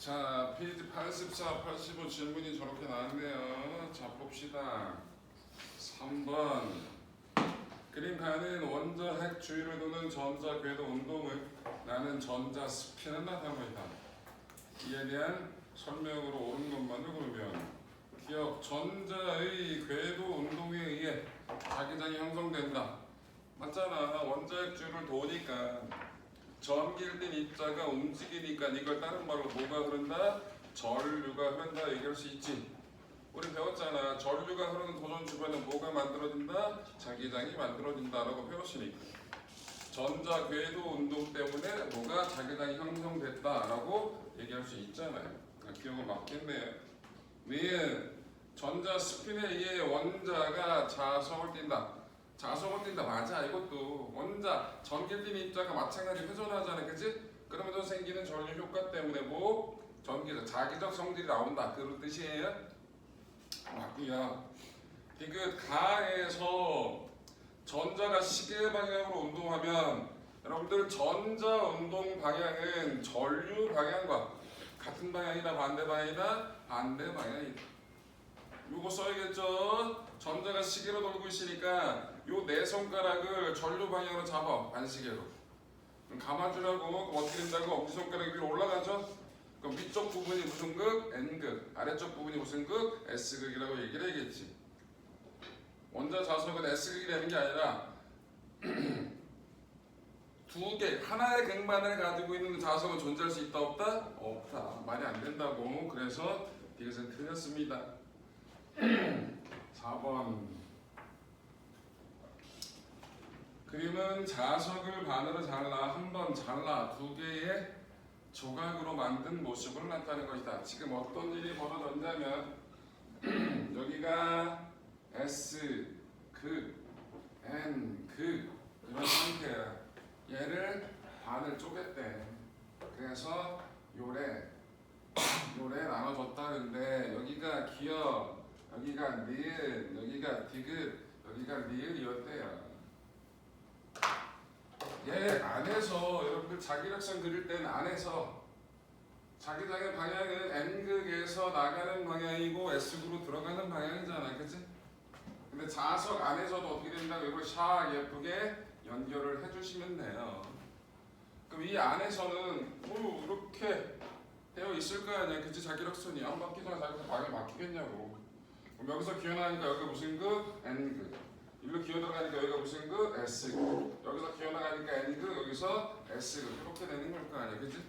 자, 페이지 84, 85 질문이 저렇게 나왔네요. 자, 봅시다. 3번. 그림 가는 원자 핵 주위를 도는 전자 궤도 운동을 나는 전자 스피는 나타나고 있다. 이에 대한 설명으로 옳은 것만을 고르면 기억 전자의 궤도 운동에 의해 자기장이 형성된다. 맞잖아. 원자 핵 주위를 도니까 전기를 입자가 움직이니까 이걸 다른 말로 뭐가 흐른다? 전류가 흐른다 얘기할 수 있지. 우리 배웠잖아. 전류가 흐르는 도전 주변에 뭐가 만들어진다? 자기장이 만들어진다라고 배웠으니까. 전자 궤도 운동 때문에 뭐가 자기장이 형성됐다라고 얘기할 수 있잖아요. 기억은 맞겠네요. 위에 전자 스핀에 의해 원자가 자성을 띈다. 자성을 띈다 맞아. 이것도 원자 전기를 띤 입자가 마찬가지 회전하잖아, 그치? 그러면서 생기는 전류 효과 때문에 뭐 전기적 자기적 성질이 나온다 그런 뜻이에요. 맞고요. 디귿 가에서 전자가 시계 방향으로 운동하면 여러분들 전자 운동 방향은 전류 방향과 같은 방향이다 반대 방향이다 반대 방향이다. 요거 써야겠죠. 전자가 시계로 돌고 있으니까 요 네 손가락을 전류 방향으로 잡아 반시계로. 그럼 감아주라고. 그럼 어떻게 된다고? 엄지손가락이 위로 올라가죠. 그럼 위쪽 부분이 무슨 극? N극. 아래쪽 부분이 무슨 극? S극이라고 얘기를 해야겠지. 원자 자석은 S극이 되는 게 아니라 두 개, 하나의 극만을 가지고 있는 자석은 존재할 수 있다 없다? 없다. 말이 안 된다고. 그래서 이것은 틀렸습니다. 4번. 그림은 자석을 반으로 잘라 한 번 잘라 두 개의 조각으로 만든 모습을 나타내는 것이다. 지금 어떤 일이 벌어졌냐면 여기가 S 극 N 극 이런 상태야. 얘를 반을 쪼갰대. 그래서 요래 나눠줬다는데 여기가 기역, 여기가 니은, 여기가 디귿, 여기가 리을이었대요. 얘 안에서 여러분들 자기력선 그릴 때는 안에서 자기장의 방향은 N극에서 나가는 방향이고 S극으로 들어가는 방향이잖아, 그치? 근데 자석 안에서도 어떻게 된다고 이걸 샥 예쁘게 연결을 해주시면 돼요. 그럼 이 안에서는 뭐 이렇게 되어 있을 거 아니야, 그치? 자기력선이 안 바뀌잖아. 자기가 방향 바뀌겠냐고. 그럼 여기서 기어나가니까 여기 무슨 극? N극. 일로 기어 들어가니까 여기가 무슨 극? S극. 여기서 기어 나가니까 N극, 여기서 S극. 이렇게 되는 걸 거 아니야, 그치?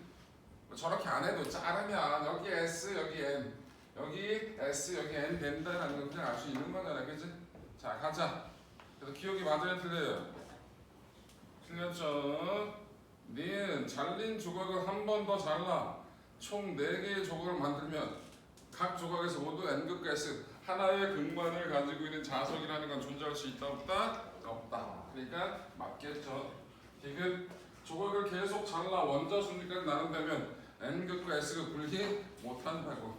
저렇게 안 해도 자르면 여기 S, 여기 N, 여기 S, 여기 N 된다는 걸 그냥 알 수 있는 거잖아, 그치? 자, 가자. 그래서 기억이 맞아요, 틀려요? 틀렸죠? 니은 잘린 조각을 한 번 더 잘라 총 4개의 조각을 만들면 각 조각에서 모두 N극과 S 하나의 극만을 가지고 있는 자석이라는 건 존재할 수 있다 없다? 없다. 그러니까 맞겠죠. 디귿 조각을 계속 잘라 원자 순위까지 나눈다면 N극과 S극 분리 못한다고.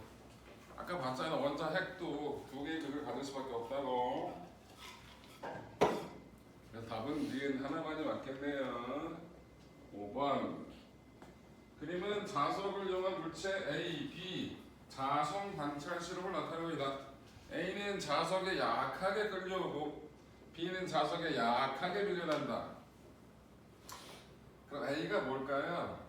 아까 봤잖아. 원자 핵도 2개의 극을 가질 수밖에 없다고. 그래서 답은 니은 하나만이 맞겠네요. 5번. 그림은 자석을 이용한 물체 A, B 자성 관찰 실험을 나타내고 있다. A는 자석에 약하게 끌려오고 B는 자석에 약하게 밀려난다. 그럼 A가 뭘까요?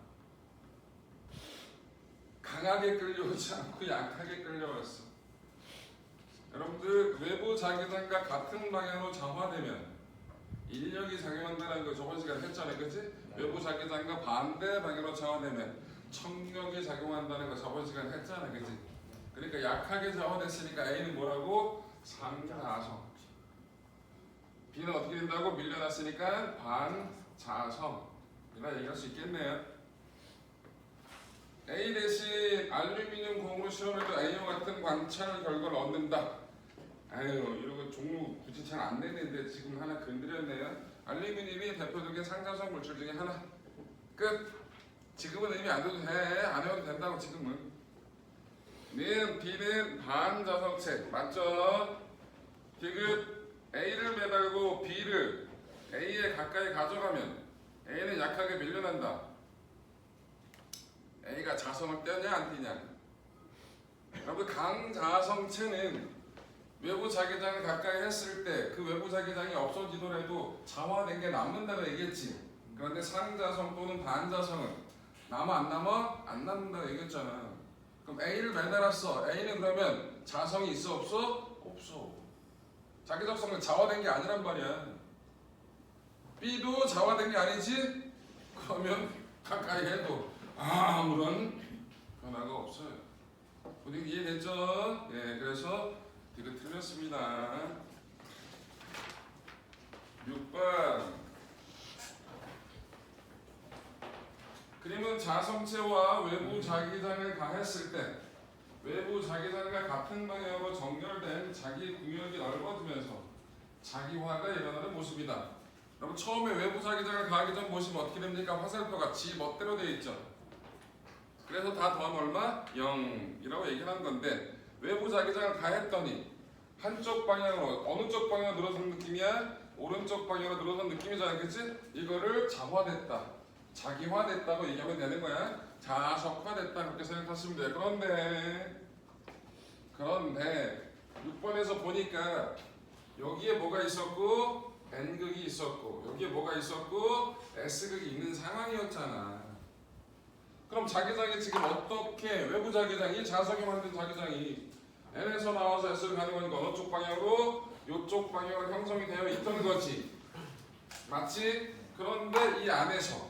강하게 끌려오지 않고 약하게 끌려왔어. 여러분들 외부 자기장과 같은 방향으로 정화되면 인력이 작용한다는 거 저번 시간에 했잖아요, 그치? 외부 자기장과 반대 방향으로 정화되면 청력이 작용한다는 거 저번 시간에 했잖아요, 그치? 그러니까 약하게 정화됐으니까 A는 뭐라고? 상자성. B는 어떻게 된다고? 밀려났으니까 반자성. 이라 얘기할 수 있겠네요. A 대신 알루미늄 공으로 시험해도 A와 같은 관찰 결과를 얻는다. 아유, 이러고 종류 굳이 잘 안 내는데 지금 하나 건드렸네요. 알루미늄이 대표적인 상자성 물질 중에 하나. 끝. 지금은 의미 안 해도 돼. 안 해도 된다고 지금은. B는 반자성체. 맞죠? 디귿 A를 매달고 B를 A에 가까이 가져가면 A는 약하게 밀려난다. A가 자성을 떼냐 안 떼냐. 여러분 강자성체는 외부 자기장을 가까이 했을 때 그 외부 자기장이 없어지더라도 자화된 게 남는다고 얘기했지. 그런데 상자성 또는 반자성은 남아 안 남아? 안 남는다고 얘기했잖아. 그럼 A를 매달았어. A는 그러면 자성이 있어 없어? 없어. 자기적성은 자화된 게 아니란 말이야. B도 자화된 게 아니지? 그러면 가까이 해도 아무런 변화가 없어요. 우리 이해됐죠? 예, 그래서 이거 틀렸습니다. 6번 그림은 자성체와 외부 자기장을 가했을 때 외부 자기장과 같은 방향으로 정렬된 자기 구역이 넓어지면서 자기화가 일어나는 모습이다. 여러분 처음에 외부 자기장을 가하기 전 보시면 어떻게 됩니까? 화살표가 지 멋대로 되어 있죠. 그래서 다 더하면 얼마? 0이라고 얘기하는 건데 외부 자기장을 가했더니 한쪽 방향으로 어느 쪽 방향으로 늘어선 느낌이야? 오른쪽 방향으로 늘어선 느낌이잖아, 그치? 이거를 자화됐다, 자기화됐다고 얘기하면 되는 거야. 자석화됐다 그렇게 생각하시면 돼. 그런데 6번에서 보니까 여기에 뭐가 있었고 N극이 있었고 여기에 뭐가 있었고 S극이 있는 상황이었잖아. 그럼 자기장이 지금 어떻게 외부 자기장이 자석이 만든 자기장이 N에서 나와서 S를 가는 거니까 어느 쪽 방향으로? 이쪽 방향으로 형성이 되어 있던 거지. 맞지? 그런데 이 안에서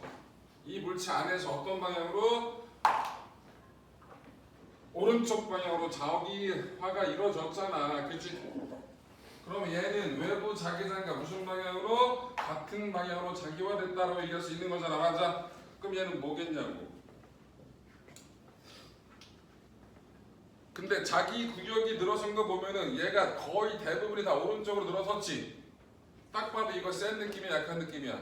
이 물체 안에서 어떤 방향으로? 오른쪽 방향으로 자기화가 이루어졌잖아. 그치? 그럼 얘는 외부 자기장과 무슨 방향으로? 같은 방향으로 자기화됐다고 얘기할 수 있는 거잖아. 맞아? 그럼 얘는 뭐겠냐고. 근데 자기 구역이 늘어선 거 보면은 얘가 거의 대부분이 다 오른쪽으로 늘어섰지. 딱 봐도 이거 센 느낌이야, 약한 느낌이야?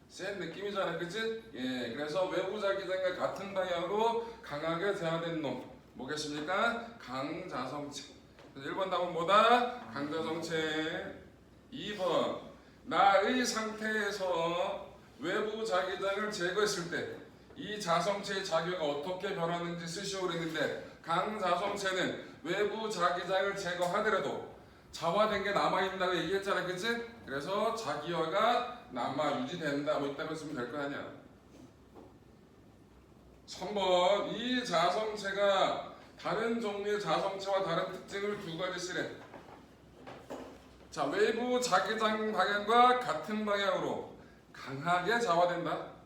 센 느낌이잖아, 그치? 예, 그래서 외부 자기장과 같은 방향으로 강하게 제어된 놈 뭐겠습니까? 강자성체. 1번 답은 뭐다? 강자성체. 2번 나의 상태에서 외부 자기장을 제거했을 때 이 자성체의 자기가 어떻게 변하는지 쓰시오 그랬는데 강자성체는 외부 자기장을 제거하더라도 자화된 게 남아있다고 얘기했잖아, 그치? 그래서 자기화가 남아 유지된다 뭐 있다고 쓰면 될 거 아니야. 3번 이 자성체가 다른 종류의 자성체와 다른 특징을 두 가지 쓰래. 자, 외부 자기장 방향과 같은 방향으로 강하게 자화된다.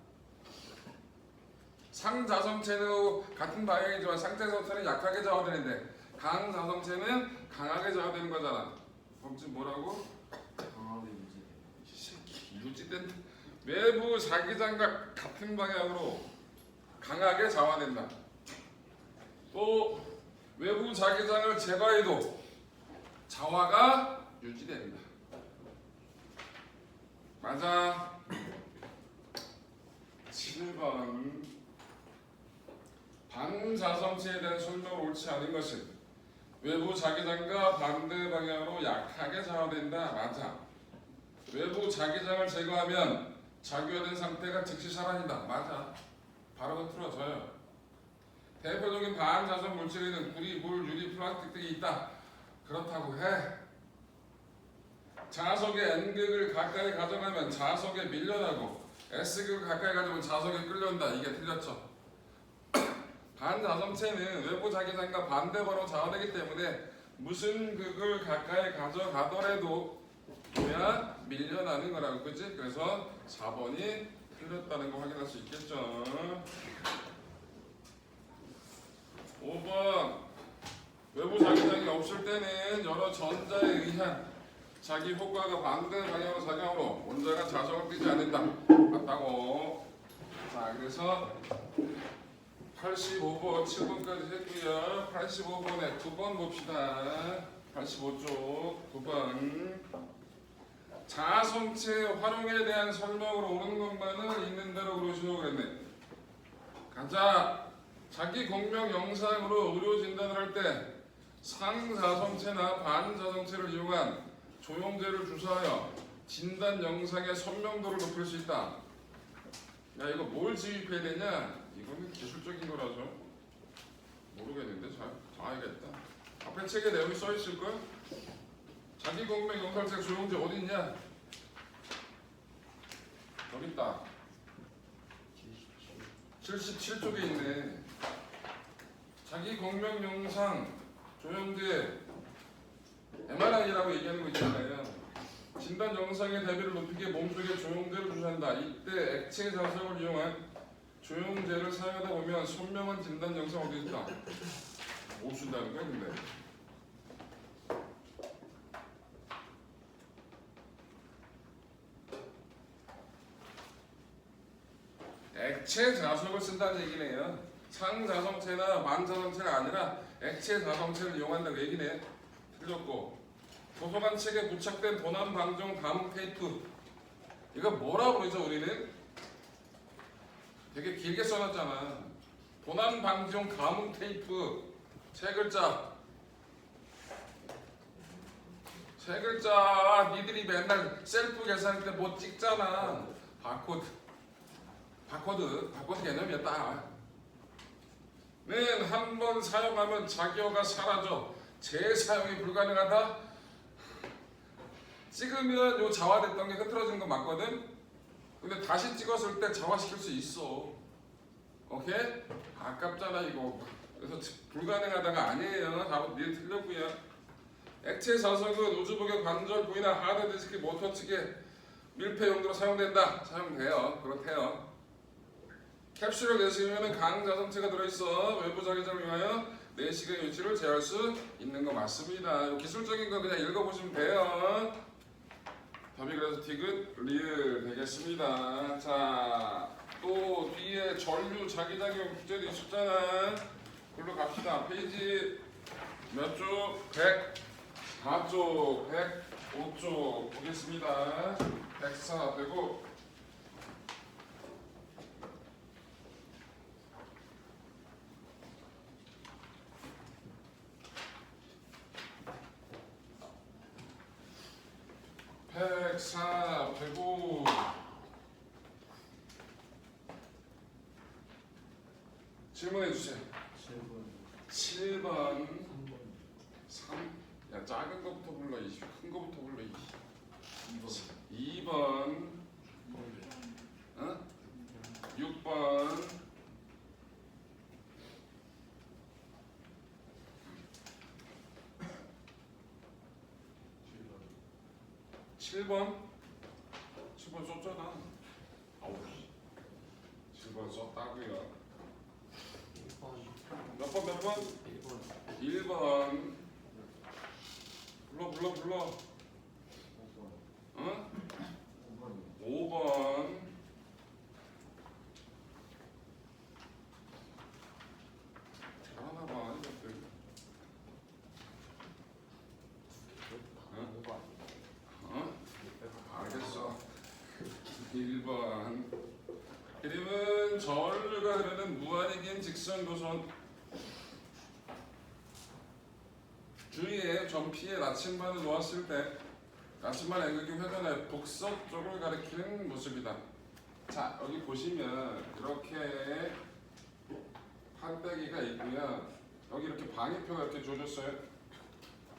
상자성체는 같은 방향이지만 상자성체는 약하게 자화되는데 강자성체는 강하게 자화되는 거잖아. 그럼 지금 뭐라고? 강하게 유지돼. 이 새끼 유지된 외부 자기장과 같은 방향으로 강하게 자화된다. 또 외부 자기장을 제거해도 자화가 유지된다. 맞아. 7번 반자성체에 대한 설명을 옳지 않은 것은 외부 자기장과 반대 방향으로 약하게 자화된다. 맞아. 외부 자기장을 제거하면 자기화된 상태가 즉시 사라진다. 맞아. 바로 틀어져요. 대표적인 반자성 물질에는 구리, 물, 유리, 플라스틱 등이 있다. 그렇다고 해. 자석의 N극을 가까이 가져가면 자석에 밀려나고 S극을 가까이 가져오면 자석에 끌려온다. 이게 틀렸죠. 반자성체는 외부 자기장과 반대번호 자화되기 때문에 무슨 극을 가까이 가져가더라도 뭐야? 밀려나는 거라고, 그치? 그래서 4번이 틀렸다는 거 확인할 수 있겠죠. 5번 외부 자기장이 없을 때는 여러 전자에 의한 자기 효과가 반대 방향으로 작용으로 원자가 자성을 띠지 않는다. 맞다고. 자, 그래서 85번 7번까지 했고요. 85번에 9번 봅시다. 85쪽 9번 자성체 활용에 대한 설명으로 옳은 것만을 있는 대로 그러시오 그랬네. 가자. 자기 공명 영상으로 의료 진단을 할 때 상자성체나 반자성체를 이용한 조영제를 주사하여 진단 영상의 선명도를 높일 수 있다. 야, 이거 뭘 지휘해야 되냐? 이거는 기술적인 거라서 모르겠는데 잘 알겠다. 앞에 책에 내용이 써 있을 걸. 자기 공백 영상책 조용제 어디 있냐? 여기 있다. 77쪽에 있네. 자기 공명 영상 조영재 MRI라고 얘기하는 거 있잖아요. 진단 영상의 대비를 높이게 몸속에 조영제를 주셔한다. 이때 액체 자석을 이용한 조영제를 사용하다 보면 선명한 진단 영상 어디 있다? 못 준다는 거야 근데. 액체 자석을 쓴다는 얘기네요. 상자성체나 만자성체가 아니라 액체 자성체를 이용한다고 얘기네. 틀렸고. 도서관 책에 부착된 도난 방정 감응 테이프. 이거 뭐라고 그러죠 우리는? 되게 길게 써놨잖아. 도난 방정 감응 테이프. 세 글자. 세 글자. 니들이 맨날 셀프 계산할 때 뭐 찍잖아. 바코드 개념이야 딱. 는 한 번 사용하면 자기어가 사라져 재사용이 불가능하다. 찍으면 요 자화됐던 게 흐트러지는 거 맞거든. 근데 다시 찍었을 때 자화시킬 수 있어. 오케이? 아깝잖아 이거. 그래서 불가능하다가 아니에요. 답은 니 틀렸고요. 액체 자석은 우주복의 관절 부위나 하드디스크 모터 측에 밀폐 용도로 사용된다. 사용돼요. 그렇대요. 캡슐을 내시면 강자성체가 들어있어 외부 자기장을 위하여 내시경 유치를 제어할 수 있는 거 맞습니다. 기술적인 거 그냥 읽어보시면 돼요. 답이 그래서 디귿 리을 되겠습니다. 자, 또 뒤에 전류 자기장용 부재도 있었잖아. 글로 갑시다. 페이지 몇 쪽? 104쪽, 105쪽 보겠습니다. 104 되고 104, 105 질문해 주세요. 7번 3. 야 작은 거부터 불러. 큰 거부터 불러. 2번 6번 7번 7번 썼잖아. 아우 7번 썼다고요. 몇 번? 1번 불러. 응? 5번 잘하나 봐 이것들. 알겠어. 1번 그림은 전류가 흐르는 무한이긴 직선도선 주위에 전피에 나침반을 놓았을 때 나침반 X극이 회전해 북서쪽을 가리키는 모습이다. 자 여기 보시면 이렇게 판때기가 있고요. 여기 이렇게 방위표가 이렇게 줘줬어요.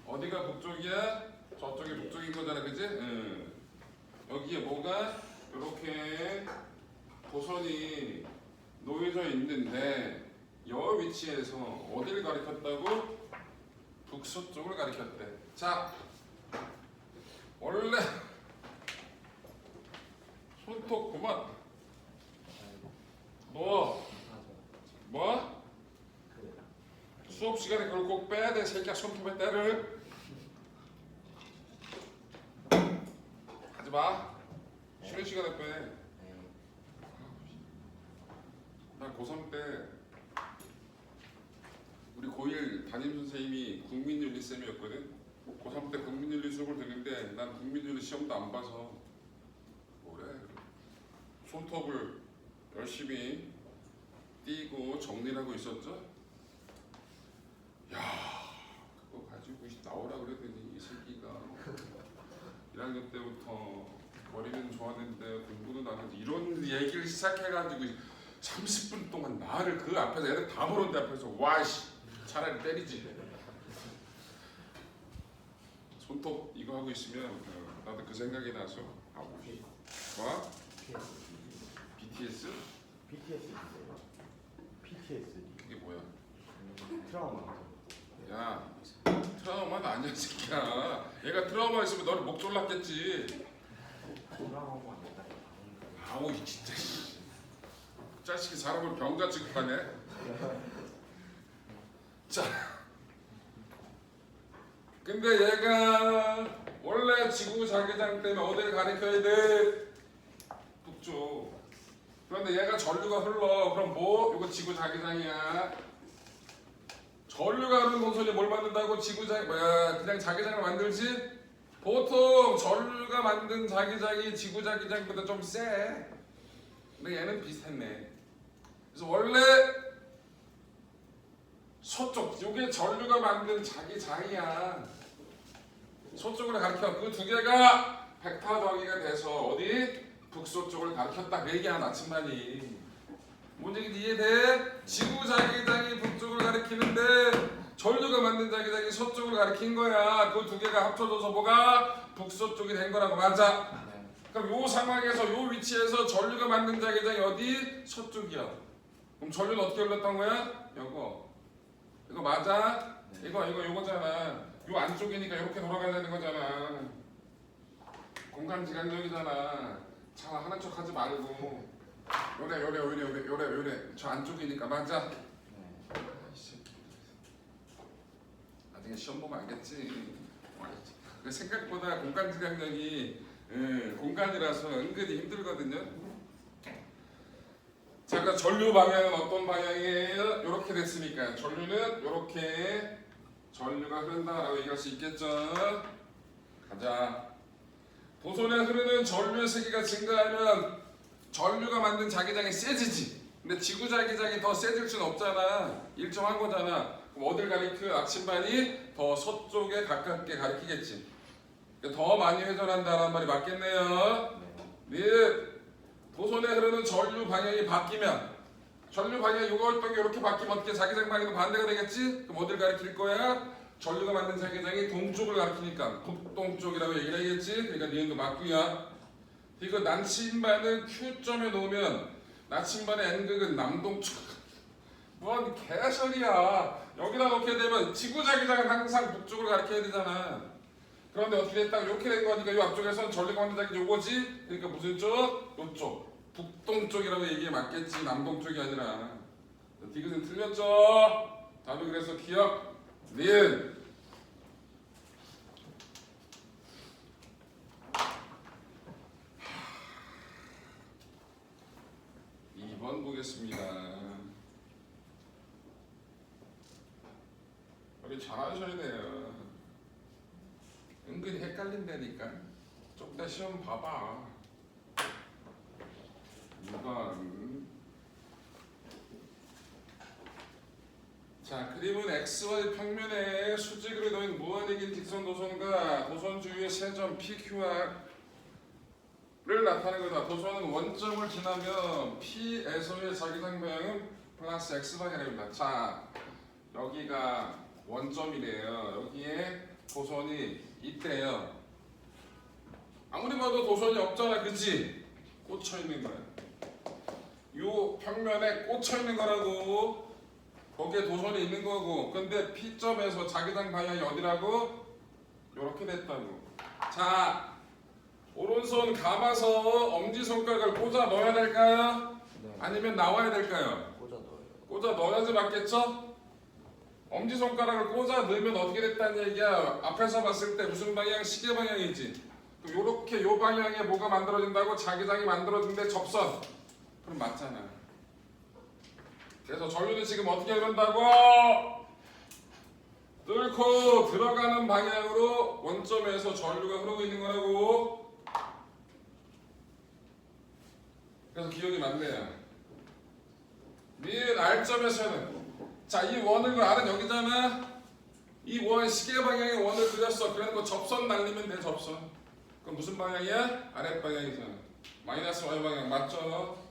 어디가 북쪽이야? 저쪽이 북쪽인 거잖아, 그지? 여기에 뭐가 이렇게 도선이 놓여져 있는데 이 위치에서 어디를 가리켰다고? 북서쪽을 가리켰대. 자, 원래 손톱 그만. 뭐? 수업 시간에 그걸 꼭 빼야 돼, 새끼야. 손톱에 때를 하지 마. 쉬는 시간에 빼. 나 고3 때 우리 고1 담임 선생님이 국민윤리 쌤이었거든. 고3 때 국민윤리 수업을 듣는데 난 국민윤리 시험도 안 봐서 뭐래? 손톱을 열심히 띄고 정리를 하고 있었죠. 야, 그거 가지고 나오라 그랬더니 이 새끼가 1학년 때부터 머리는 좋았는데 공부는 안 하지 이런 얘기를 시작해가지고 30분 동안 나를 그 앞에서 애들 다 보는데 앞에서 와씨 차라리 때리지. 손톱 이거 하고 있으면 나도 그 생각이 나서 와? BTS? PTSD예요. PTSD. 그게 뭐야? 트라우마. 야 트라우마는 아니야 이 새끼야. 얘가 트라우마 있으면 너를 목 졸랐겠지. 트라우마 아니다. 아우 이 진짜 자식이 사람을 병자 취급하네. 자 근데 얘가 원래 지구 자기장 때문에 어디를 가리켜야 돼? 북쪽. 그런데 얘가 전류가 흘러. 그럼 뭐? 이거 지구 자기장이야. 전류가 흐르는 동선이 뭘 만든다고? 그냥 자기장을 만들지? 보통 전류가 만든 자기장이 지구 자기장보다 좀 세. 근데 얘는 비슷했네. 그래서 원래 서쪽, 이게 전류가 만든 자기장이야. 서쪽으로 가리켜. 그 두 개가 벡터 더하기가 돼서 어디? 북서쪽을 가리켰다. 그 얘기야 나침반이. 뭔 얘기인지 이해돼? 지구 자기장이 북쪽을 가리키는데 전류가 만든 자기장이 서쪽을 가리킨 거야. 그 두 개가 합쳐져서 뭐가? 북서쪽이 된 거라고. 맞아. 그럼 요 상황에서 요 위치에서 전류가 만든 자기장이 어디? 서쪽이야. 그럼 전류는 어떻게 흘렀던 거야? 이거 맞아? 이거잖아. 요 안쪽이니까 이렇게 돌아가려는 거잖아. 공간지각력이잖아. 자 하는 척 하지 말고 요래 저 안쪽이니까 맞아. 나중에 시험 보면 알겠지. 생각보다 공간지각력이 공간이라서 은근히 힘들거든요. 자, 그러니까 전류 방향은 어떤 방향이에요? 이렇게 됐으니까 전류는 이렇게 전류가 흐른다라고 얘기할 수 있겠죠. 가자. 도선에 흐르는 전류의 세기가 증가하면 전류가 만든 자기장이 세지지. 근데 지구 자기장이 더 세질 수는 없잖아. 일정한 거잖아. 그럼 어딜 가리켜? 나침반이 더 서쪽에 가깝게 가리키겠지. 더 많이 회전한다는 말이 맞겠네요. 네. 도선에 흐르는 전류 방향이 바뀌면 전류 방향이 이렇게 바뀌면 어떻게 자기장 방향도 반대가 되겠지? 그럼 어딜 가리킬 거야? 전류가 만든 자기장이 동쪽을 가리키니까 북동쪽이라고 얘기를 하겠지? 그러니까 니은도 맞고요. 이거 나침반을 Q점에 놓으면 나침반의 N극은 남동쪽. 뭔 개소리야. 여기다 놓게 되면 지구 자기장은 항상 북쪽을 가리켜야 되잖아. 그런데 어떻게 됐다? 이렇게 된 거니까 이 앞쪽에서는 전류가 만든 자기장이 요거지? 그러니까 무슨 쪽? 요쪽. 북동쪽이라고 얘기해 맞겠지. 남동쪽이 아니라. 디귿은 틀렸죠? 답이 그래서 기억. 니은. 2번 보겠습니다. 우리 잘하셔야 돼요. 은근히 헷갈린다니까. 좀 더 시험 봐봐. 2번. 자, 그림은 XY 평면에 수직으로 놓인 무한익인 직선 도선과 도선 주위의 세점 PQR을 나타내는 거다. 도선은 원점을 지나면 P에서의 자기장 방향은 플러스 X 방향입니다. 자, 여기가 원점이래요. 여기에 도선이 있대요. 아무리 봐도 도선이 없잖아, 그치? 꽂혀 있는 거야. 요 평면에 꽂혀 있는 거라고. 거기에 도선이 있는 거고. 근데 P점에서 자기장 방향이 어디라고? 요렇게 됐다고. 자, 오른손 감아서 엄지손가락을 꽂아 넣어야 될까요? 네. 아니면 나와야 될까요? 꽂아 넣어요. 꽂아 넣어야지 맞겠죠? 엄지손가락을 꽂아 넣으면 어떻게 됐다는 얘기야? 앞에서 봤을 때 무슨 방향? 시계 방향이지. 그럼 요렇게 요 방향에 뭐가 만들어진다고? 자기장이 만들어진대. 접선. 그럼 맞잖아. 그래서 전류는 지금 어떻게 흐른다고? 뚫고 들어가는 방향으로 원점에서 전류가 흐르고 있는 거라고. 그래서 기억이 맞네요. 니은 R점에서는 자, 이 원을 R은 여기잖아. 이 원 시계 방향의 원을 그렸어. 그래서 접선 날리면 돼. 접선. 그럼 무슨 방향이야? 아랫 방향이잖아. 마이너스 Y 방향 맞죠?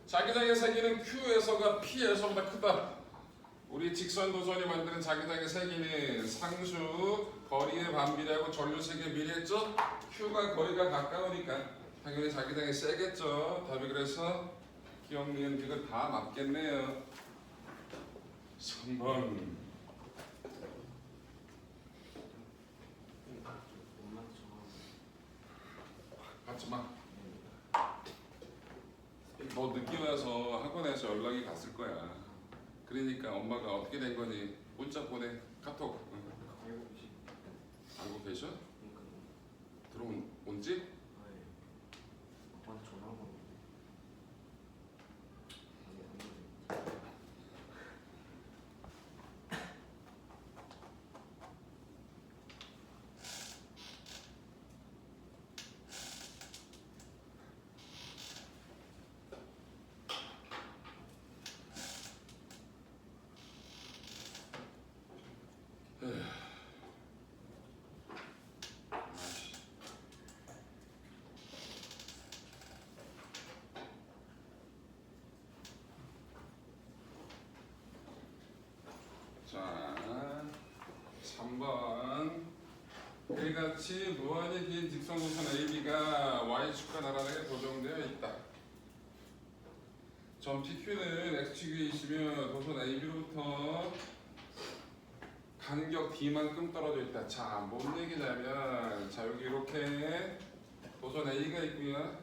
자기장의 세기는 Q에서가 P에서보다 크다. 우리 직선 도선이 만드는 자기장의 세기는 상수 거리의 반비례하고 전류 세기의 비례했죠? Q가 거리가 가까우니까 당연히 자기장이 세겠죠. 답이 그래서 기억, 니은, 비가 다 맞겠네요. 3번. 받지 마. 너 늦게 와서 학원에서 연락이 갔을 거야. 그러니까 엄마가 어떻게 된 거니 문자 보내. 카톡. 응. 알고 계셔? 들어온지? 자, 3번. 이같이 무한히 긴 직선도선 AB가 Y축과 나란하게 고정되어 있다. 점 PQ는 X축에 있으며 도선 AB로부터 간격 D만큼 떨어져 있다. 자, 뭔 얘기냐면, 자 여기 이렇게 도선 A가 있고요,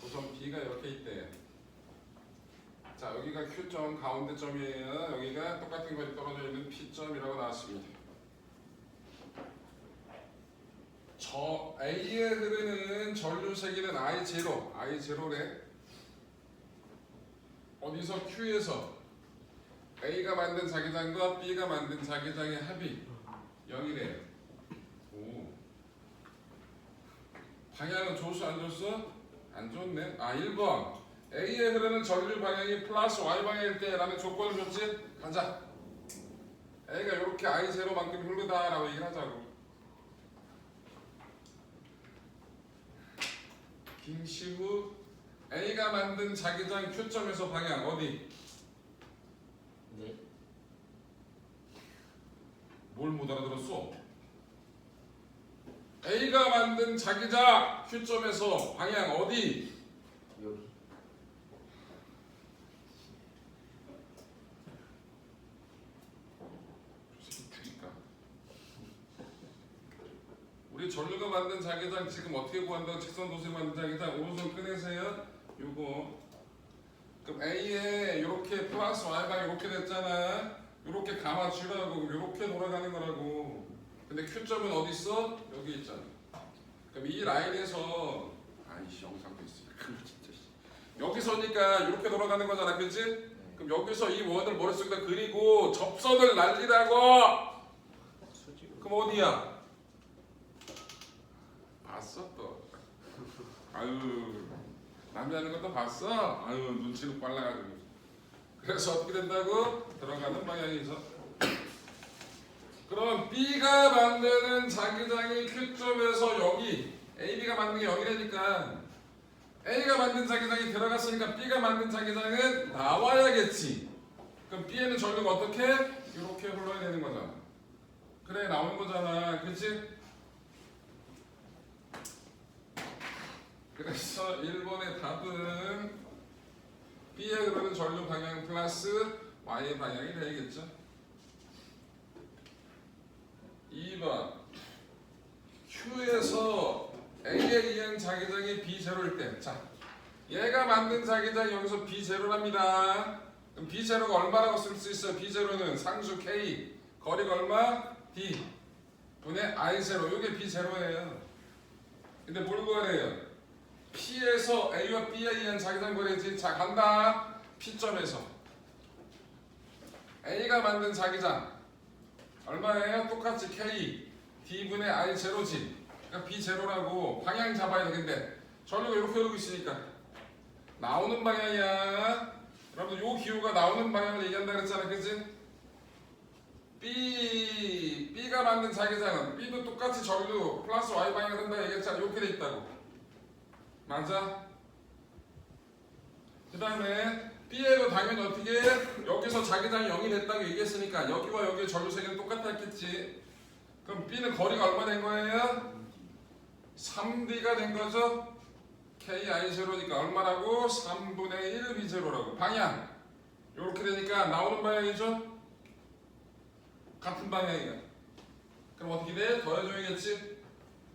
도선 B가 이렇게 있대요. 자 여기가 Q점 가운데 점이에요. 여기가 똑같은 거리 떨어져 있는 P점이라고 나왔습니다. 저 A에 흐르는 전류 세기는 I0래. 어디서 Q에서 A가 만든 자기장과 B가 만든 자기장의 합이 0이래요. 오. 방향은 좋소 안 좋소? 안 좋네. 1번. A에 흐르는 전류 방향이 플러스 Y 방향일 때라는 조건을 줬지? 가자. A가 이렇게 I0만큼 흐르다라고 얘기를 하자고. 김시우 A가 만든 자기장 Q점에서 방향 어디? 네. 뭘 못 알아들었어? A가 만든 자기장 Q점에서 방향 어디? 여기. 우리 전류가 만든 자기장 지금 어떻게 구한다고? 직선 도선이 만든 자기장 오른손 꺼내세요. 요거. 그럼 A에 이렇게 플러스 Y방이 이렇게 됐잖아. 이렇게 감아주라고. 이렇게 돌아가는 거라고. 근데 Q점은 어디 있어? 여기 있잖아. 그럼 이 라인에서 아이씨 영상도 있어. 진짜. 여기서니까 이렇게 돌아가는 거잖아, 그렇지? 그럼 여기서 이 원을 머릿속에다 그리고 접선을 날리라고. 그럼 어디야? 봤어 또. 아유 남이 하는 것도 봤어. 아유 눈치는 빨라가지고. 그래서 어떻게 된다고? 들어가는 방향이죠. 그럼 B가 만드는 자기장이 Q점에서 여기 AB가 만든 게 여기라니까 A가 만든 자기장이 들어갔으니까 B가 만든 자기장은 나와야겠지. 그럼 B에는 전류가 어떻게? 이렇게 흘러야 되는 거잖아. 그래 나오는 거잖아, 그렇지? 그래서 1번의 답은 B에 흐르는 전류 방향 플러스 Y 방향이 되겠죠. 2번 Q에서 A에 의한 자기장이 B0일 때, 자 얘가 만든 자기장이 여기서 B0랍니다. 그럼 B0가 얼마라고 쓸 수 있어요? B0는 상수 K, 거리가 얼마? D 분의 I0, 이게 B0예요. 근데 뭘 구하래요? P에서 A와 B에 의한 자기장 거리지. 자 간다. P점에서 A가 만든 자기장 얼마예요? 똑같이 K D분의 I0지. 그러니까 B0라고 방향 잡아야 되는데 전류가 이렇게 흐르고 있으니까 나오는 방향이야. 여러분들 요 기호가 나오는 방향을 얘기한다 그랬잖아, 그치? B가 만든 자기장은 B도 똑같이 전류 플러스 Y 방향을 한다 얘기했잖아. 이렇게 돼 있다고. 맞아? 그 다음에 B에도 당연히 어떻게 여기서 자기장이 0이 됐다고 얘기했으니까 여기와 여기의 전류세계는 똑같았겠지. 그럼 B는 거리가 얼마 된 거예요? 3D가 된 거죠. KI0니까 얼마라고? 3분의 1 B0라고. 방향 이렇게 되니까 나오는 방향이죠. 같은 방향이야. 그럼 어떻게 돼? 더해줘야겠지.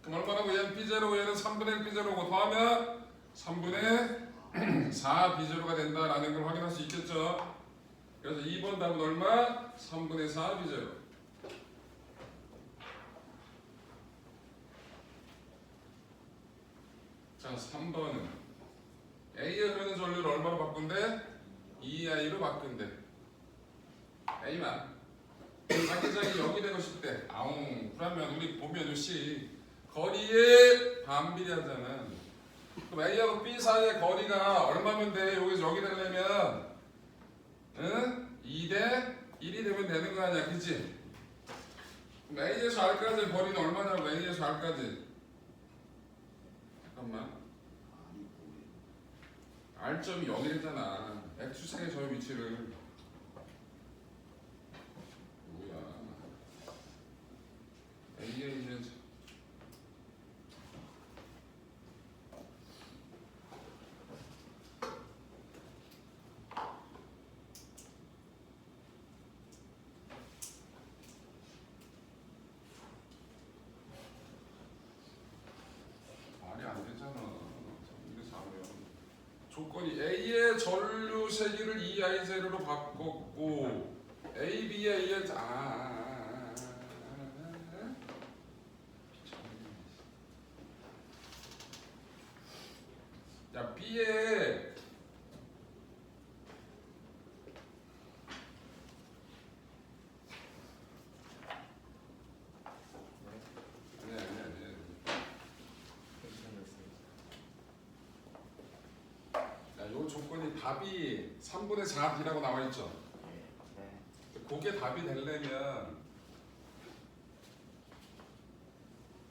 그럼 얼마라고? 얘는 B0고 얘는 3분의 1 B0고 더하면 3분의 4 B0가 된다라는 걸 확인할 수 있겠죠. 그래서 2번 답은 얼마? 3분의 4 B0. 자, 3번은 A에 흐르는 전류를 얼마로 바꾼대? 2I로 바꾼대. A만 자기장이 0이 되고 싶대. 아웅. 그러면 우리 보면 요시 거리에 반비례하잖아. 그럼 A하고 B 사이의 거리가 얼마면 돼? 여기서 여기 되려면 2대 1이 되면 되는 거 아니야, 그치? 그럼 A에서 R까지의 거리는 얼마냐고? A에서 R까지. 잠깐만. R점이 0이랬잖아. X축의 저 위치를. 뭐야? A에 이제 말이 안 되잖아. 이래서 하면 조건이 A의 전류 세기를 2I0로 바꿨고 A, B의 A의 자, B의 요 조건이 답이 3분의 4B라고 나와 있죠. 그게 답이 되려면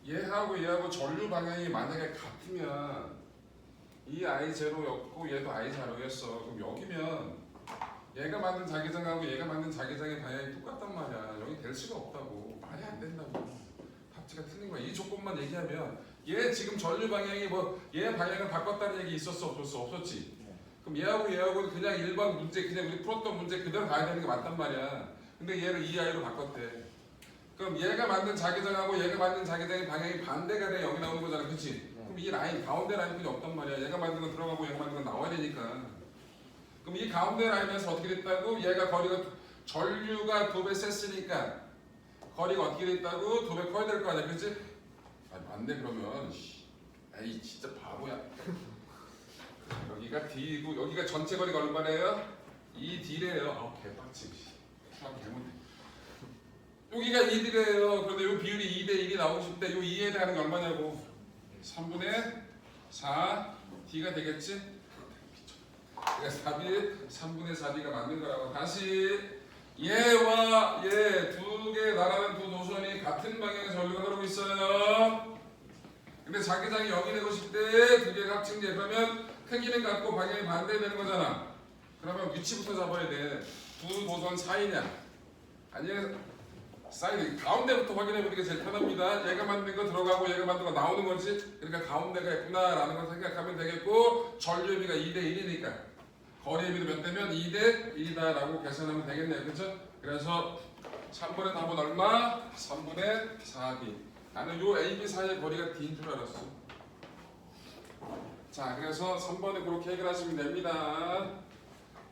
얘하고 얘하고 전류 방향이 만약에 같으면 이 I0였고 얘도 I0였어. 그럼 여기면 얘가 만든 자기장하고 얘가 만든 자기장의 방향이 똑같단 말이야. 여기 될 수가 없다고. 말이 안 된다고. 답지가 틀린 거야. 이 조건만 얘기하면 얘 지금 전류 방향이 뭐 얘 방향을 바꿨다는 얘기 있었어 없었어? 없었지. 그럼 얘하고 얘하고 그냥 일반 문제 그냥 우리 풀었던 문제 그대로 가야 되는 게 맞단 말이야. 근데 얘를 2I로 바꿨대. 그럼 얘가 만든 자기장하고 얘가 만든 자기장의 방향이 반대가 돼 여기 나오는 거잖아, 그렇지? 그럼 이 라인 가운데 라인 그게 없단 말이야. 얘가 만든 건 들어가고 얘가 만든 건 나와야 되니까. 그럼 이 가운데 라인에서 어떻게 됐다고? 얘가 거리가 전류가 2배 셌으니까 거리가 어떻게 됐다고? 2배 커야 될 거 아니야, 그렇지? 아, 맞네 그러면. 에이 진짜 바보야. 여기가 D이고 여기가 전체 거리가 얼마래요? 2D래요. 아 개빡치. 수학 개못해. 여기가 2D래요. 그런데 요 비율이 2대 1이 나오고 싶대. 요 2에 대한 게 얼마냐고? 3분의 4 D가 되겠지? 그래서 답이 3분의 4D가 맞는 거라고. 다시 얘와 얘 두 개 나라는 두 노선이 같은 방향의 전류가 흐르고 있어요. 근데 자기장이 0이 되고 싶대. 두 개가 합친게 그러면 크기는 같고 방향이 반대되는 거잖아. 그러면 위치부터 잡아야 돼. 두 노선 사이냐 아니면 사이드 가운데부터 확인해 보는 게 제일 편합니다. 얘가 만든 거 들어가고 얘가 만든 거 나오는 거지. 그러니까 가운데가 있구나라는 걸 생각하면 되겠고 전류비가 2대 1이니까 거리의 비도 몇 대면 2대 1이다라고 계산하면 되겠네요. 그렇죠? 그래서 3분의 답은 얼마? 3분의 4B. 나는 요 A, B 사이의 거리가 D인 줄 알았어. 자, 그래서 3번에 그렇게 해결하시면 됩니다.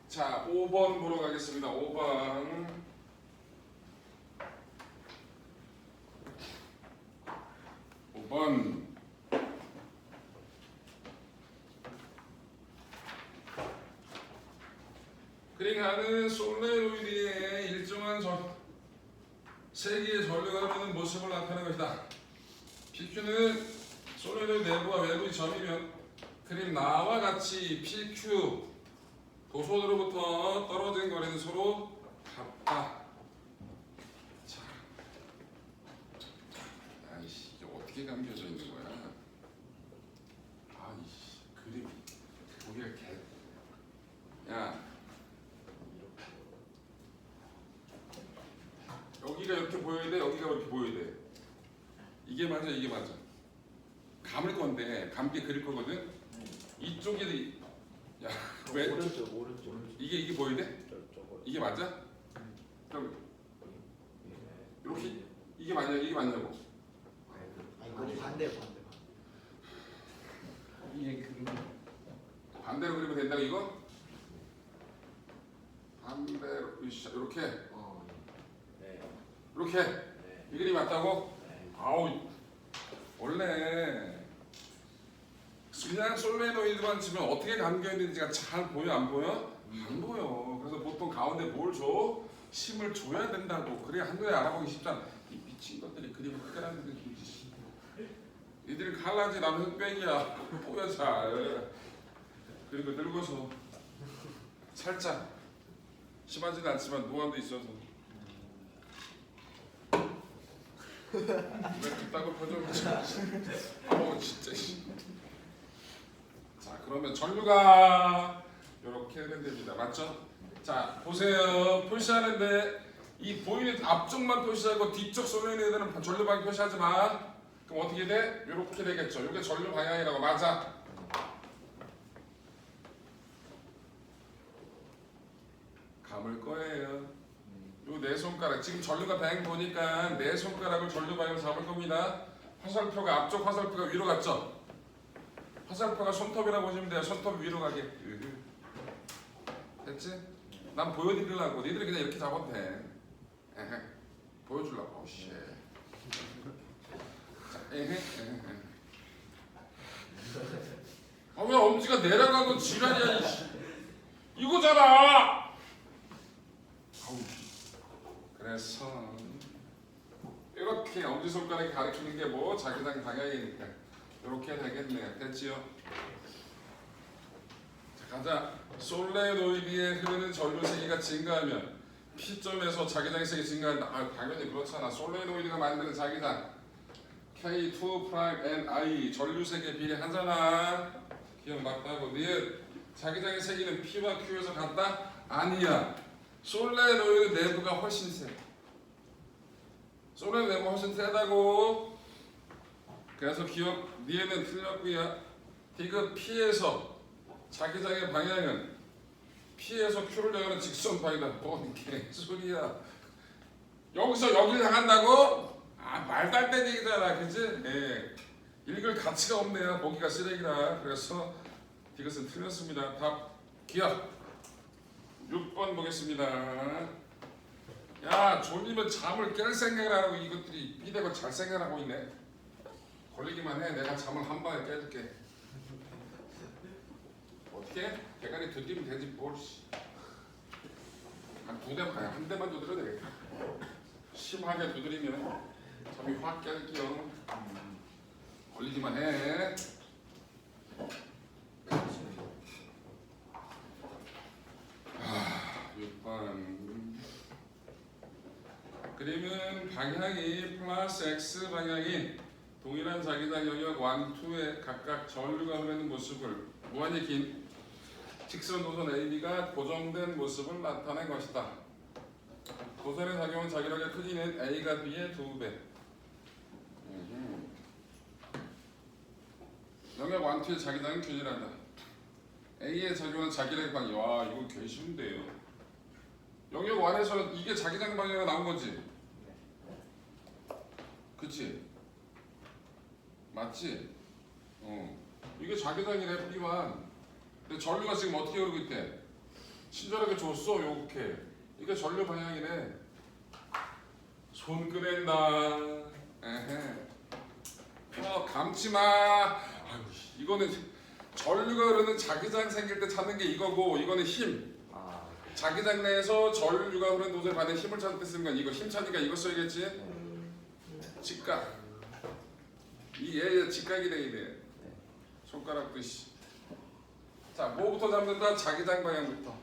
자, 5번 보러 가겠습니다. 5번. 5번. 그러니까는 솔레노이드의 일정한 세기의 전류가 흐르는 모습을 나타내는 것이다. PQ는 솔레노이드 내부와 외부의 점이면 그림 나와 같이 PQ 도선으로부터 떨어진 거리는 서로 같다. 자, 아이씨 이게 어떻게 감겨져 있는 거야? 아이씨 그림 보기가 여기가 이렇게 보여야 돼, 여기가 이렇게 보여야 돼. 이게 맞아, 이게 맞아. 감을 건데 감게 그릴 거거든. 이쪽이 야 왜? 오른쪽. 이게 보여야 돼? 저거. 이게 맞아? 그럼 이렇게 이게 맞냐고? 아니 반대. 이게 그림. 반대로 그리면 된다고 이거? 반대로 이렇게 네. 이렇게 이 그림이 맞다고? 네. 아우 원래 그냥 솔레노이드만 치면 어떻게 감겨있는지가 잘 보여 안 보여? 안 보여. 그래서 보통 가운데 뭘 줘? 힘을 줘야 된다고. 그래야 한눈에 알아보기 쉽잖아. 이 미친 것들이 그림을 흑변하는 느낌이지. 이들은 칼라지 나는 흑백이야. 보여 잘. 그리고 늙어서 살짝 심하지는 않지만 노안도 있어서. 왜 그따구 표정을 진짜. 자 그러면 전류가 이렇게 됩니다. 맞죠? 자 보세요. 표시하는데 이 보이는 앞쪽만 표시하고 뒤쪽 솔레노이드는 전류 방향 표시하지 마. 그럼 어떻게 돼? 이렇게 되겠죠. 이게 전류 방향이라고. 맞아. 감을 거예요. 요 네 손가락 지금 전류가 방향 보니까 네 손가락을 전류 방향 잡을 겁니다. 화살표가 앞쪽 화살표가 위로 갔죠. 화살표가 손톱이라고 보시면 돼요. 손톱 위로 가게. 됐지? 난 보여드리려고. 니들이 그냥 이렇게 잡아도 돼. 에헤. 보여주려고. 쉣. 자, 에헤. 아 왜 엄지가 내려가고 지랄이야. 이거잖아. 아우. 그래서 이렇게 엄지손가락이 가리키는 게 뭐 자기장 방향이니까 이렇게 되겠네요. 됐지요? 자 가자. 솔레노이드에 흐르는 전류 세기가 증가하면 P점에서 자기장의 세기 증가한다. 아 당연히 그렇잖아. 솔레노이드가 만드는 자기장 K2'Ni 전류 세기에 비례하잖아. 기억났다고. 니은 자기장의 세기는 P와 Q에서 같다? 아니야. 솔레노이드 내부가 훨씬 세. 솔레노이드 내부가 훨씬 세다고. 그래서 기억, 니에는 틀렸고요. 디귿 P에서 자기장의 방향은 P에서 Q를 향하는 직선 방이다. 뭔 개소리야. 여기서 여기를 향한다고? 아 말도 안 되는 얘기잖아. 그치? 예. 읽을 가치가 없네요. 보기가 쓰레기라. 그래서 디귿은 틀렸습니다. 답 기억. 6번 보겠습니다. 야 졸리면 잠을 깰 생각을 하고 이것들이 삐대고 잘 생각을 하고 있네. 걸리기만 해. 내가 잠을 한 방에 깨줄게. 어떻게? 대가리 두드리면 되지 뭘. 한 두 대만 가야 한 대만 두드려도 되겠다. 심하게 두드리면 잠이 확 깰게요. 걸리기만 해. 아, 6번. 그림은 방향이 플러스 X 방향인 동일한 자기장 영역 1, 2에 각각 전류가 흐르는 모습을 무한히 긴 직선 도선 AB가 고정된 모습을 나타낸 것이다. 도선의 작용은 자기력의 크기는 A가 B의 2배. 영역 1, 2의 자기장은 균일하다. A의 작용은 자기력의 방향. 와 이거 개 쉬운데요. 영역 1에서 이게 자기장 방향이 나온 거지? 그치? 맞지? 이게 자기장이래 B만. 근데 전류가 지금 어떻게 흐르고 있대? 친절하게 줬어 요렇게. 이게 전류 방향이래. 손 꺼낸다. 에헤. 감지마. 아유, 이거는 전류가 흐르는 자기장 생길 때 찾는 게 이거고 이거는 힘. 자기장 내에서 전류가 흐르는 도서에 받는 힘을 찾을 때 쓰는 건 이거. 힘 찾으니까 이거 써야겠지? 직각. 이 얘의 직각이 돼야 손가락 뜻이. 자, 뭐부터 잡는다? 자기장 방향부터.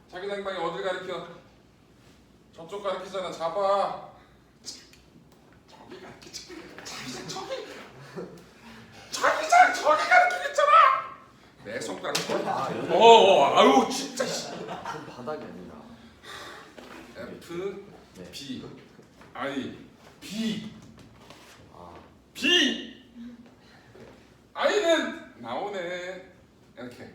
자기장 방향 어딜 가리켜? 저쪽 가리키잖아. 잡아. 저기 가리키지. 자기장 저기. 자기장 저기 가리키겠잖아. 내 손가락. 아유 진짜. 바닥이 아니라 F, 네. B. I B 아, B I는 나오네 이렇게.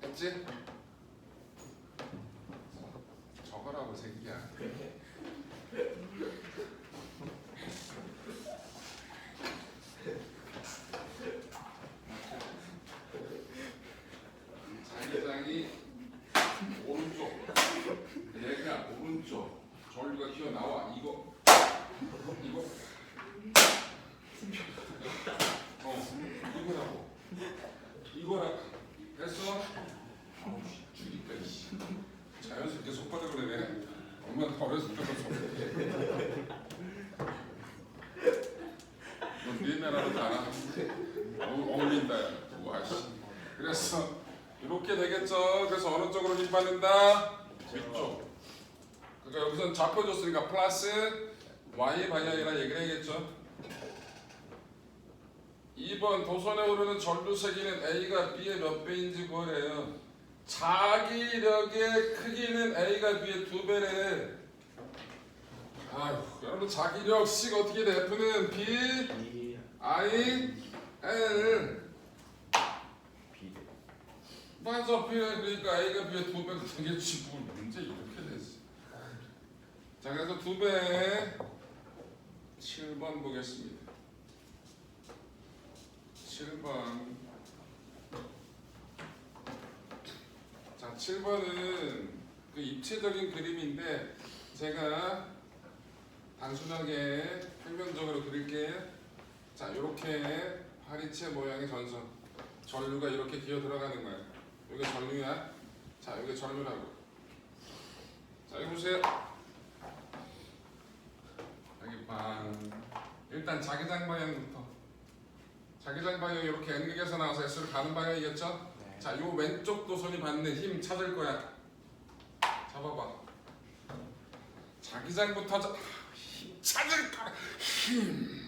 했지? 적어라고 새끼야. 자기장이 오른쪽, 얘가 오른쪽, 전류가 튀어나와. 이거라고. 이거라고. 됐어? 아우 죽이니까 이씨. 자연스럽게 손바닥을 내네. 엄마한테 어렸을 때부터 손바닥. 넌 리메라도 알아. 어울린다. 와 씨. 그래서 이렇게 되겠죠. 그래서 어느 쪽으로 힘 받는다? 위쪽. 그러니까 여기서는 잡혀줬으니까 플러스 Y 방향이라 얘기를 해야겠죠. 2번 도선에 오르는 전류 세기는 A가 B의 몇 배인지 구하래요. 자기력의 크기는 A가 B의 2배래. 아휴, 여러분 자기력 C가 어떻게 돼? F는 B, B, I, L. B. 맞아, B래. 그러니까 A가 B의 2배가 되겠지. 뭘 문제 이렇게 됐어. 자, 그래서 2배 7번 보겠습니다. 7번. 자, 7번은 그 입체적인 그림인데 제가 단순하게 평면적으로 그릴게요. 자, 이렇게 파리채 모양의 전선. 전류가 이렇게 기어 들어가는 거야. 이게 전류야. 자, 이게 전류라고. 자, 여기 보세요. 여기 방. 일단 자기장 방향부터. 자기장 방향이 이렇게 N극에서 나와서 S로 가는 방향이겠죠? 네. 자, 요 왼쪽 도선이 받는 힘 찾을 거야. 잡아봐. 자기장부터 힘 찾을 거야. 힘.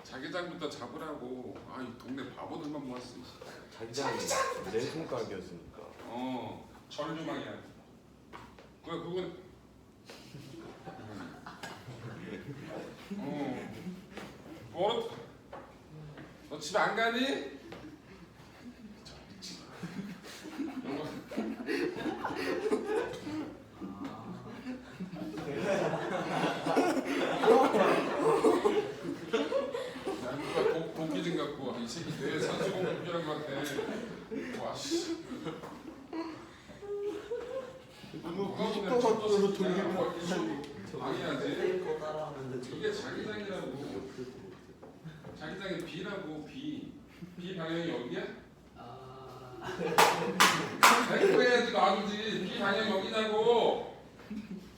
자기장부터 잡으라고. 아, 이 동네 바보들만 모았어. 자기장이 내 손가락이었으니까. 전류망이야. 그건 뭐? 너 집에 안 가니? 도끼 갖고 이 새끼 뇌에 산소 공급이란 것 같아. 와 씨. 너무 90도로 돌리면 방해하지. 거 따라하는데 이게 자기장이라고. 자기장이 B라고. B 방향이 여기야? 백그래야지 놔두지. B 방향이 여기냐고.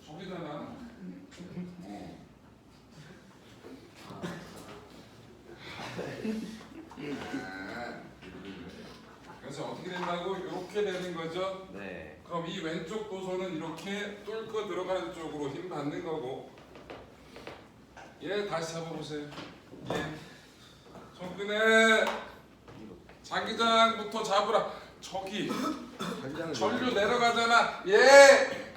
저기잖아. 그래서 어떻게 된다고? 이렇게 되는 거죠. 네. 그럼 이 왼쪽 도선은 이렇게 뚫고 들어가는 쪽으로 힘 받는 거고. 얘 다시 잡아보세요. 얘 손 끄네. 자기장부터 잡으라. 저기 전류 내려가잖아. 얘.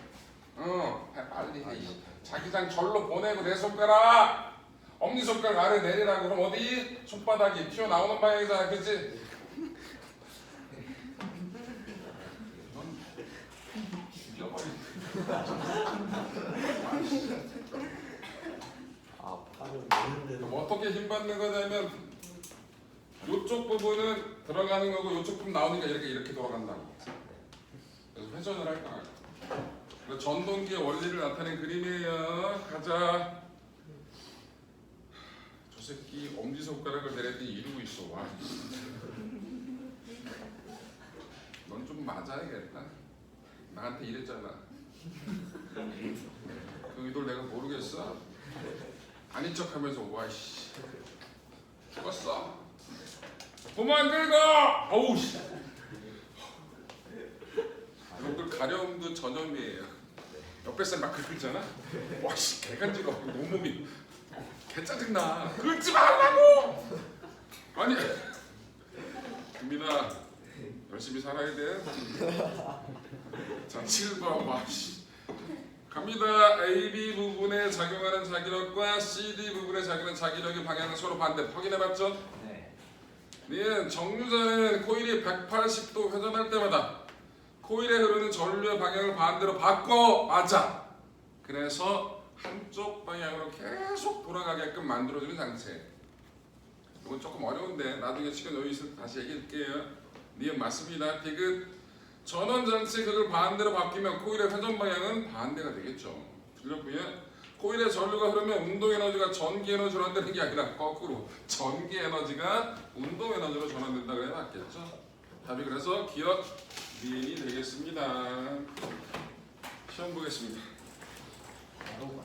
빨리 해. 자기장 절로 보내고 내 손가락. 엄지손가락 아래 내리라고. 그럼 어디? 손바닥이 튀어나오는 방향이잖아. 그치? 넌 죽여버린다. 아, 팔을 모는데. 그럼 어떻게 힘 받는 거냐면 이쪽 부분은 들어가는 거고 이쪽 부분 나오니까 이렇게 돌아간다고. 그래서 회전을 할 거야. 그래서 전동기의 원리를 나타낸 그림이에요. 가자. 저 새끼 엄지손가락을 내렸더니 이러고 있어. 와. 넌 좀 맞아야겠다. 나한테 이랬잖아. 그 의도를 내가 모르겠어. 아닌 척하면서 와씨. 죽었어. 그만 긁어. 어우 씨. 여러분들 가려움도 전염이에요. 옆에 사람 막 긁잖아. 와씨 개간지러워. 온몸이 개 짜증나. 긁지 말라고. 아니 금민아 열심히 살아야 돼. 자, 7번 와씨. 갑니다. AB 부분에 작용하는 자기력과 CD 부분에 작용하는 자기력의 방향은 서로 반대. 확인해봤죠? 네. 니은 정류장은 코일이 180도 회전할 때마다 코일에 흐르는 전류의 방향을 반대로 바꿔. 맞아. 그래서 한쪽 방향으로 계속 돌아가게끔 만들어주는 장치. 이건 조금 어려운데 나중에 시간 여유 있을 때 다시 얘기할게요. 니은 맞습니다. 디귿. 전원 장치 그걸 반대로 바뀌면 코일의 회전 방향은 반대가 되겠죠. 틀렸고요. 코일의 전류가 흐르면 운동 에너지가 전기 에너지로 전환되는 게 아니라 거꾸로 전기 에너지가 운동 에너지로 전환된다 그래 맞겠죠? 답이 그래서 기억 니은이 되겠습니다. 시험 보겠습니다. 바로